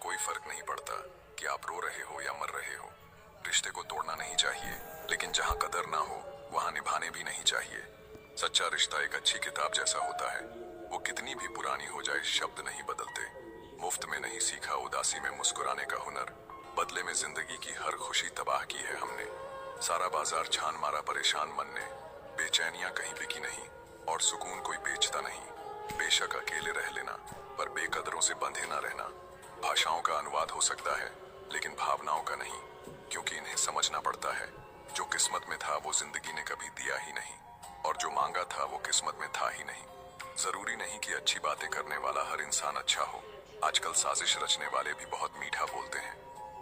कोई फर्क नहीं पड़ता कि आप रो रहे हो या मर रहे हो। रिश्ते को तोड़ना नहीं चाहिए, लेकिन जहाँ कदर ना हो वहाँ निभाने भी नहीं चाहिए। सच्चा रिश्ता एक अच्छी किताब जैसा होता है। वो कितनी भी पुरानी हो जाए शब्द नहीं बदलते। मुफ्त में नहीं सीखा उदासी में मुस्कुराने का हुनर, बदले में जिंदगी की हर खुशी तबाह की है हमने। सारा बाजार छान मारा परेशान मन ने, बेचैनियां कहीं बिकी नहीं और सुकून कोई बेचता नहीं। बेशक अकेले रह लेना, पर बेकदरों से बंधे ना रहना। भाषाओं का अनुवाद हो सकता है, लेकिन भावनाओं का नहीं, क्योंकि इन्हें समझना पड़ता है। जो किस्मत में था वो जिंदगी ने कभी दिया ही नहीं, और जो मांगा था वो किस्मत में था ही नहीं। जरूरी नहीं कि अच्छी बातें करने वाला हर इंसान अच्छा हो। आजकल साजिश रचने वाले भी बहुत मीठा बोलते हैं।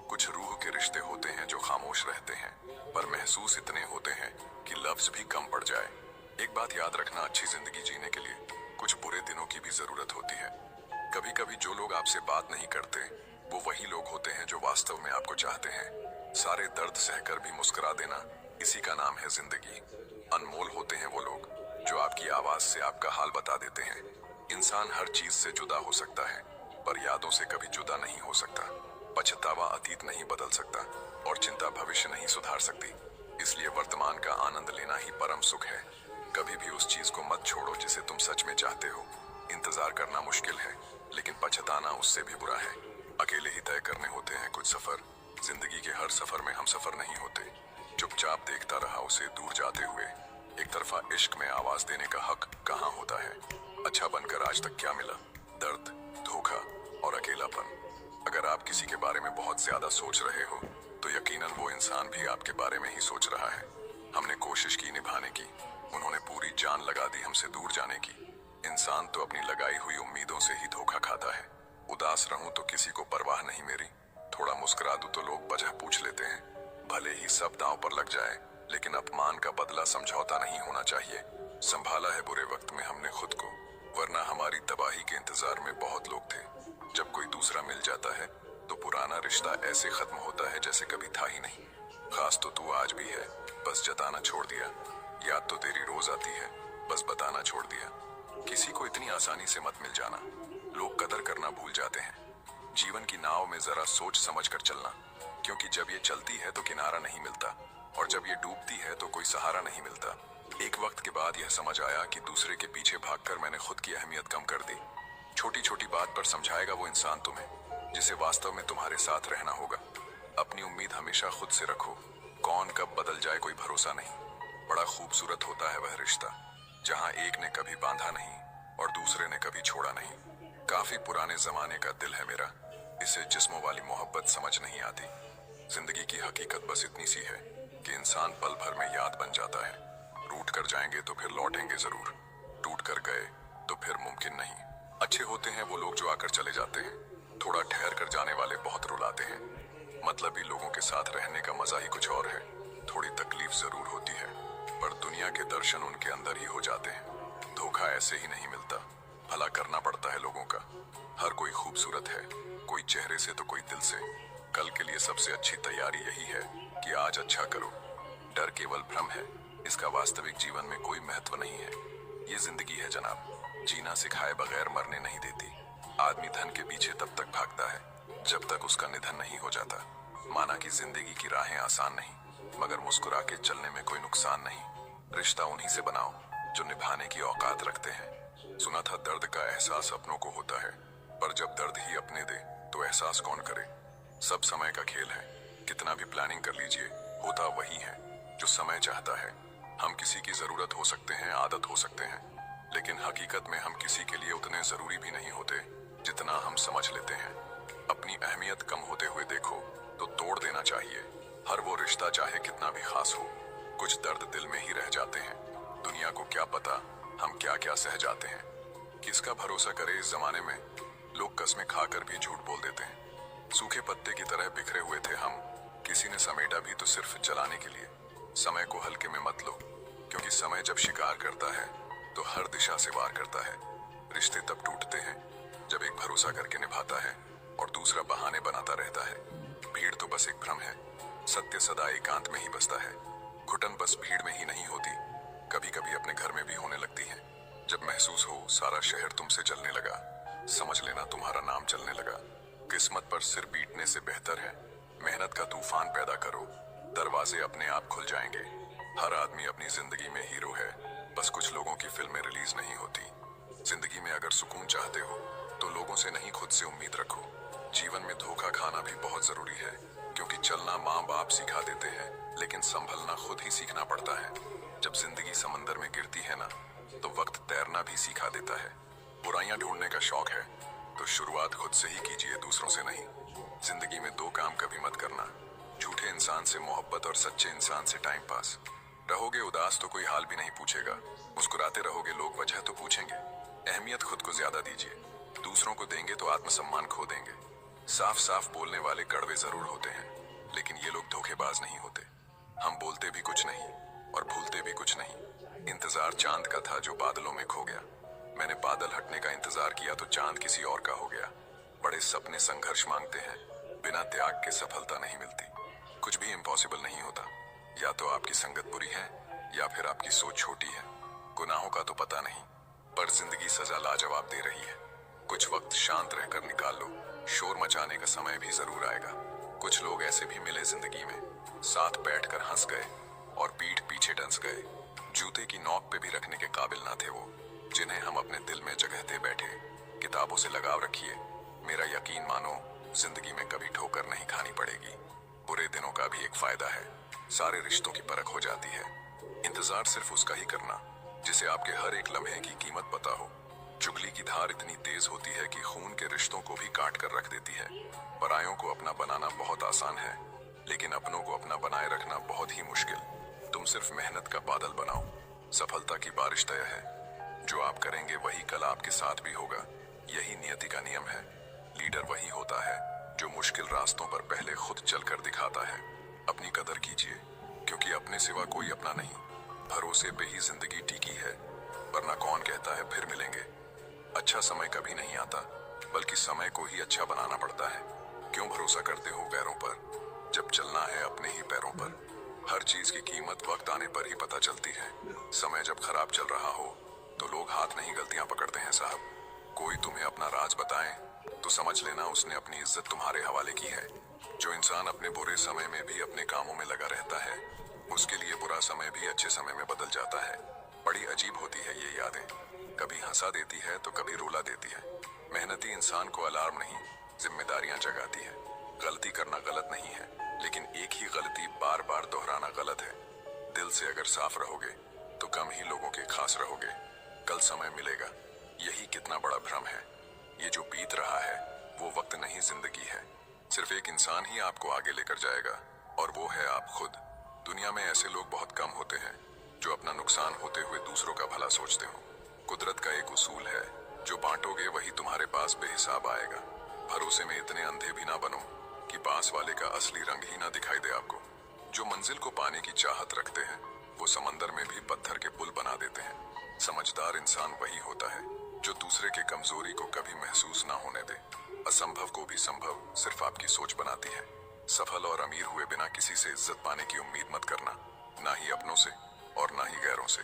कुछ रूह के रिश्ते होते हैं जो खामोश रहते हैं, पर महसूस इतने होते हैं कि लफ्ज भी कम पड़ जाए। एक बात याद रखना, अच्छी जिंदगी जीने के लिए कुछ बुरे दिनों की भी जरूरत होती है। कभी कभी जो लोग आपसे बात नहीं करते वो वही लोग होते हैं जो वास्तव में आपको चाहते हैं। सारे दर्द सहकर भी मुस्कुरा देना, इसी का नाम है जिंदगी। अनमोल होते हैं वो लोग जो आपकी आवाज से आपका हाल बता देते हैं। इंसान हर चीज से जुदा हो सकता है, पर यादों से कभी जुदा नहीं हो सकता। पछतावा अतीत नहीं बदल सकता और चिंता भविष्य नहीं सुधार सकती। इसलिए वर्तमान का आनंद लेना ही परम सुख है। कभी भी उस चीज को मत छोड़ो जिसे तुम सच में चाहते हो। इंतजार करना मुश्किल है, लेकिन पछताना उससे भी बुरा है। अकेले ही तय करने होते हैं कुछ सफर। जिंदगी के हर सफर में हम सफर नहीं होते। चुपचाप देखता रहा उसे दूर जाते हुए। एक तरफा इश्क में आवाज देने का हक कहाँ होता है। अच्छा बनकर आज तक क्या मिला? दर्द, धोखा और अकेलापन। अगर आप किसी के बारे में बहुत ज्यादा सोच रहे हो तो यकीनन वो इंसान भी आपके बारे में ही सोच रहा है। हमने कोशिश की निभाने की, उन्होंने पूरी जान लगा दी हमसे दूर जाने की। इंसान तो अपनी लगाई हुई उम्मीदों से ही धोखा खाता है। उदास रहूं तो किसी को परवाह नहीं मेरी, थोड़ा मुस्कुरा दूं तो लोग वजह पूछ लेते हैं। भले ही सब दांव पर लग जाए, लेकिन अपमान का बदला समझौता नहीं होना चाहिए। संभाला है बुरे वक्त में हमने खुद को, वरना हमारी तबाही के इंतजार में बहुत लोग थे। जब कोई दूसरा मिल जाता है तो पुराना रिश्ता ऐसे खत्म होता है जैसे कभी था ही नहीं। खास तो तू आज भी है, बस जताना छोड़ दिया। याद तो तेरी रोज आती है, बस बताना छोड़ दिया। किसी को इतनी आसानी से मत मिल जाना, लोग कदर करना भूल जाते हैं। जीवन की नाव में जरा सोच समझ कर चलना, क्योंकि जब ये चलती है तो किनारा नहीं मिलता, और जब ये डूबती है तो कोई सहारा नहीं मिलता। एक वक्त के बाद यह समझ आया कि दूसरे के पीछे भागकर मैंने खुद की अहमियत कम कर दी। छोटी छोटी बात पर समझाएगा वो इंसान तुम्हें जिसे वास्तव में तुम्हारे साथ रहना होगा। अपनी उम्मीद हमेशा खुद से रखो, कौन कब बदल जाए कोई भरोसा नहीं। बड़ा खूबसूरत होता है वह रिश्ता जहाँ एक ने कभी बांधा नहीं और दूसरे ने कभी छोड़ा नहीं। काफी पुराने जमाने का दिल है मेरा, इसे जिस्मों वाली मोहब्बत समझ नहीं आती। जिंदगी की हकीकत बस इतनी सी है कि इंसान पल भर में याद बन जाता है। रूठ कर जाएंगे तो फिर लौटेंगे जरूर, टूट कर गए तो फिर मुमकिन नहीं। अच्छे होते हैं वो लोग जो आकर चले जाते हैं, थोड़ा ठहर कर जाने वाले बहुत रुलाते हैं। मतलबी लोगों के साथ रहने का मजा ही कुछ और है। थोड़ी तकलीफ जरूर होती है, पर दुनिया के दर्शन उनके अंदर ही हो जाते हैं। धोखा ऐसे ही नहीं मिलता, भला करना पड़ता है लोगों का। हर कोई खूबसूरत है, कोई चेहरे से तो कोई दिल से। कल के लिए सबसे अच्छी तैयारी यही है कि आज अच्छा करो। डर केवल भ्रम है, इसका वास्तविक जीवन में कोई महत्व नहीं है। ये जिंदगी है जनाब, जीना सिखाए बगैर मरने नहीं देती। आदमी धन के पीछे तब तक भागता है जब तक उसका निधन नहीं हो जाता। माना कि जिंदगी की राहें आसान नहीं, मगर मुस्कुरा के चलने में कोई नुकसान नहीं। रिश्ता उन्हीं से बनाओ जो निभाने की औकात रखते हैं। सुना था दर्द का एहसास अपनों को होता है, पर जब दर्द ही अपने दे तो एहसास कौन करे। सब समय का खेल है, कितना भी प्लानिंग कर लीजिए, होता वही है जो समय चाहता है। हम किसी की जरूरत हो सकते हैं, आदत हो सकते हैं, लेकिन हकीकत में हम किसी के लिए उतने जरूरी भी नहीं होते जितना हम समझ लेते हैं। अपनी अहमियत कम होते हुए देखो तो तोड़ देना चाहिए। हर वो रिश्ता चाहे कितना भी खास हो, कुछ दर्द दिल में ही रह जाते हैं। दुनिया को क्या पता हम क्या क्या सह जाते हैं। किसका भरोसा करे इस जमाने में, लोग कस्में खाकर भी झूठ बोल देते हैं। सूखे पत्ते की तरह बिखरे हुए थे हम, किसी ने समेटा भी तो सिर्फ जलाने के लिए। समय को हल्के में मत लो, क्योंकि समय जब शिकार करता है तो हर दिशा से वार करता है। रिश्ते तब टूटते हैं जब एक भरोसा करके निभाता है और दूसरा बहाने बनाता रहता है। भीड़ तो बस एक भ्रम है, सत्य सदा एकांत में ही बसता है। घुटन बस भीड़ में ही नहीं होती, कभी कभी अपने घर में भी होने लगती है। जब महसूस हो सारा शहर तुमसे जलने लगा, समझ लेना तुम्हारा नाम चलने लगा। किस्मत पर सिर पीटने से बेहतर है मेहनत का तूफान पैदा करो, दरवाजे अपने आप खुल जाएंगे। हर आदमी अपनी जिंदगी में हीरो है, बस कुछ लोगों की फिल्में रिलीज नहीं होती। जिंदगी में अगर सुकून चाहते हो तो लोगों से नहीं खुद से उम्मीद रखो। जीवन में धोखा खाना भी बहुत जरूरी है, क्योंकि चलना माँ बाप सिखा देते हैं, लेकिन संभलना खुद ही सीखना पड़ता है। जब जिंदगी समंदर में गिरती है ना, तो वक्त तैरना भी सिखा देता है। बुराइयां ढूंढने का शौक है तो शुरुआत खुद से ही कीजिए, दूसरों से नहीं। जिंदगी में दो काम कभी मत करना, झूठे इंसान से मोहब्बत और सच्चे इंसान से टाइम पास। रहोगे उदास तो कोई हाल भी नहीं पूछेगा, मुस्कुराते रहोगे लोग वजह तो पूछेंगे। अहमियत खुद को ज्यादा दीजिए, दूसरों को देंगे तो आत्मसम्मान खो देंगे। साफ साफ बोलने वाले कड़वे जरूर होते हैं, लेकिन ये लोग धोखेबाज नहीं होते। हम बोलते भी कुछ नहीं और भूलते भी कुछ नहीं। इंतजार चांद का था जो बादलों में खो गया। मैंने बादल हटने का इंतजार किया तो चांद किसी और का हो गया। बड़े सपने संघर्ष मांगते हैं, बिना त्याग के सफलता नहीं मिलती। कुछ भी इम्पॉसिबल नहीं होता, या तो आपकी संगत बुरी है या फिर आपकी सोच छोटी है। गुनाहों का तो पता नहीं, पर जिंदगी सजा लाजवाब दे रही है। कुछ वक्त शांत रहकर निकाल लो, शोर मचाने का समय भी जरूर आएगा। कुछ लोग ऐसे भी मिले जिंदगी में, साथ बैठकर हंस गए और पीठ पीछे डंस गए। जूते की नोक पे भी रखने के काबिल ना थे वो, जिन्हें हम अपने दिल में जगह दे बैठे। किताबों से लगाव रखिए, मेरा यकीन मानो जिंदगी में कभी ठोकर नहीं खानी पड़ेगी। बुरे दिनों का भी एक फायदा है, सारे रिश्तों की परख हो जाती है। इंतजार सिर्फ उसका ही करना जिसे आपके हर एक लम्हे की कीमत पता हो। चुगली की धार इतनी तेज होती है कि खून के रिश्तों को भी काट कर रख देती है। परायों को अपना बनाना बहुत आसान है, लेकिन अपनों को अपना बनाए रखना बहुत ही मुश्किल। तुम सिर्फ मेहनत का बादल बनाओ, सफलता की बारिश तय है। जो आप करेंगे वही कल आपके साथ भी होगा, यही नियति का नियम है। लीडर वही होता है जो मुश्किल रास्तों पर पहले खुद चलकर दिखाता है। अपनी कदर कीजिए, क्योंकि अपने सिवा कोई अपना नहीं। भरोसे पे ही जिंदगी टिकी है, वरना कौन कहता है फिर मिलेंगे। अच्छा समय कभी नहीं आता, बल्कि समय को ही अच्छा बनाना पड़ता है। क्यों भरोसा करते हो गैरों पर, जब चलना है अपने ही पैरों पर। हर चीज की कीमत वक्त आने पर ही पता चलती है। समय जब खराब चल रहा हो तो लोग हाथ नहीं गलतियां पकड़ते हैं साहब। कोई तुम्हें अपना राज बताए तो समझ लेना उसने अपनी इज्जत तुम्हारे हवाले की है। जो इंसान अपने बुरे समय में भी अपने कामों में लगा रहता है, उसके लिए बुरा समय भी अच्छे समय में बदल जाता है। बड़ी अजीब होती है ये यादें, कभी हंसा देती है तो कभी रुला देती है। मेहनती इंसान को अलार्म नहीं, जिम्मेदारियां जगाती है। गलती करना गलत नहीं है, लेकिन एक ही गलती बार बार दोहराना गलत है। दिल से अगर साफ रहोगे तो कम ही लोगों के खास रहोगे। कल समय मिलेगा, यही कितना बड़ा भ्रम है। ये जो बीत रहा है वो वक्त नहीं जिंदगी है। सिर्फ एक इंसान ही आपको आगे लेकर जाएगा, और वो है आप खुद। दुनिया में ऐसे लोग बहुत कम होते हैं जो अपना नुकसान होते हुए दूसरों का भला सोचते हो। कुदरत का एक उसूल है, जो बांटोगे वही तुम्हारे पास बेहिसाब आएगा। भरोसे में इतने अंधे भी ना बनो कि पास वाले का असली रंग ही ना दिखाई दे आपको। जो मंजिल को पाने की चाहत रखते हैं वो समंदर में भी पत्थर के पुल बना देते हैं। समझदार इंसान वही होता है जो दूसरे के कमजोरी को कभी महसूस ना होने दे। असंभव को भी संभव सिर्फ आपकी सोच बनाती है। सफल और अमीर हुए बिना किसी से इज्जत पाने की उम्मीद मत करना, ना ही अपनों से और ना ही गैरों से।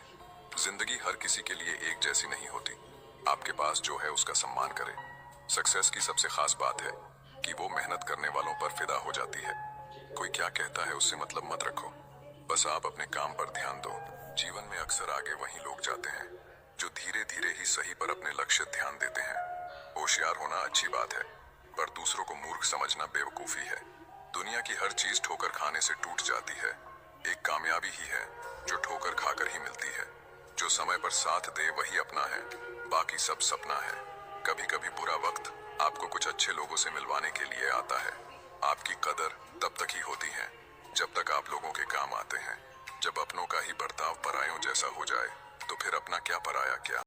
जिंदगी हर किसी के लिए एक जैसी नहीं होती। आपके पास जो है उसका सम्मान करें। सक्सेस की सबसे खास बात है कि वो मेहनत करने वालों पर फिदा हो जाती है। कोई क्या कहता है उससे मतलब मत रखो, बस आप अपने काम पर ध्यान दो। जीवन में अक्सर आगे वही लोग जाते हैं जो धीरे धीरे ही सही पर अपने लक्ष्य ध्यान देते हैं। होशियार होना अच्छी बात है, पर दूसरों को मूर्ख समझना बेवकूफी है। दुनिया की हर चीज ठोकर खाने से टूट जाती है, एक कामयाबी ही है जो ठोकर खाकर ही मिलती है। जो समय पर साथ दे वही अपना है, बाकी सब सपना है। कभी कभी बुरा वक्त आपको कुछ अच्छे लोगों से मिलवाने के लिए आता है। आपकी कदर तब तक ही होती